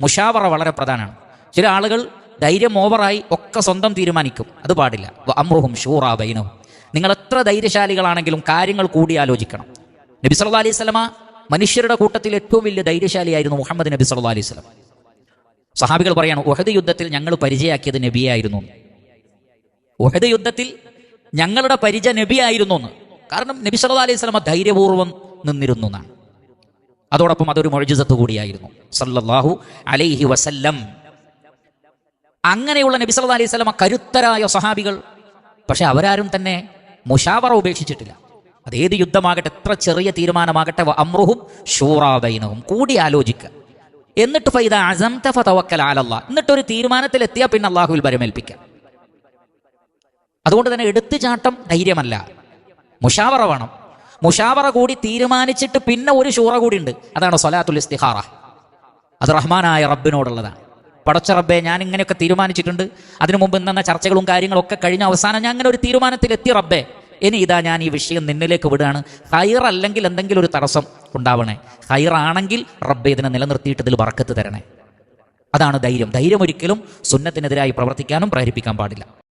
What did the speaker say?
മുഷാവറ വളരെ പ്രധാനമാണ്. ചില ആളുകൾ ധൈര്യം ഓവറായി ഒക്കെ സ്വന്തം തീരുമാനിക്കും, അത് പാടില്ല. അമ്രുഹും ഷൂറാ ബൈനഹും. നിങ്ങൾ എത്ര ധൈര്യശാലികളാണെങ്കിലും കാര്യങ്ങൾ കൂടി ആലോചിക്കണം. നബി സല്ലല്ലാഹു അലൈഹി വസല്ലമ മനുഷ്യരുടെ കൂട്ടത്തിൽ ഏറ്റവും വലിയ ധൈര്യശാലിയായിരുന്നു മുഹമ്മദ് നബി സല്ലല്ലാഹു അലൈഹി വസല്ലം. സഹാബികൾ പറയാണ്, ഉഹദ് യുദ്ധത്തിൽ ഞങ്ങൾ പരിചയാക്കിയത് നബിയായിരുന്നു. ഉഹദ് യുദ്ധത്തിൽ ഞങ്ങളുടെ പരിചയ നബിയായിരുന്നു എന്ന്. കാരണം നബി സല്ലല്ലാഹു അലൈഹി വസല്ലമ ധൈര്യപൂർവ്വം നിന്നിരുന്നു എന്നാണ്. അതോടൊപ്പം അതൊരു മുഅ്ജിസത്ത് കൂടിയായിരുന്നു സല്ലല്ലാഹു അലൈഹി വസല്ലം. അങ്ങനെയുള്ള നബി സല്ലല്ലാഹു അലൈഹി വസല്ലമ കരുത്തരായ സഹാബികൾ, പക്ഷെ അവരാരും തന്നെ മുഷാവറ ഉപേക്ഷിച്ചിട്ടില്ല. അതേത് യുദ്ധമാകട്ടെ, എത്ര ചെറിയ തീരുമാനമാകട്ടെ, അമ്രുഹും ഷൂറാ ബൈനഹും, കൂടി ആലോചിക്കുക. എന്നിട്ട് ഫൈദാ അസംത ഫതവക്കൽ അലല്ലാഹ്, എന്നിട്ടൊരു തീരുമാനത്തിലെത്തിയാൽ പിന്നെ അള്ളാഹുവിൽ ബരമേൽപ്പിക്കാം. അതുകൊണ്ട് തന്നെ എടുത്തുചാട്ടം ധൈര്യമല്ല, മുഷാവറ വേണം. മുഷാവറ കൂടി തീരുമാനിച്ചിട്ട് പിന്നെ ഒരു ഷൂറ കൂടി ഉണ്ട്, അതാണ് സ്വലാത്തുൽ ഇസ്തിഖാറ. അത് റഹ്മാനായ റബ്ബിനോടുള്ളതാണ്. പടച്ച റബ്ബേ, ഞാൻ ഇങ്ങനെയൊക്കെ തീരുമാനിച്ചിട്ടുണ്ട്, അതിനു മുമ്പ് ഇന്നെന്ന ചർച്ചകളും കാര്യങ്ങളൊക്കെ കഴിഞ്ഞ അവസാനം ഞാൻ അങ്ങനെ ഒരു തീരുമാനത്തിലെത്തി റബ്ബേ, ഇനി ഇതാ ഞാൻ ഈ വിഷയം നിന്നിലേക്ക് വിടുകയാണ്. ഹൈർ അല്ലെങ്കിൽ എന്തെങ്കിലും ഒരു തടസ്സം ഉണ്ടാവണേ, ഹൈറാണെങ്കിൽ റബ്ബേ ഇതിനെ നിലനിർത്തിയിട്ട് ഇതിൽ ബർക്കത്ത് തരണേ. അതാണ് ധൈര്യം. ധൈര്യം ഒരിക്കലും സുന്നത്തിനെതിരായി പ്രവർത്തിക്കാനും പ്രേരിപ്പിക്കാൻ പാടില്ല.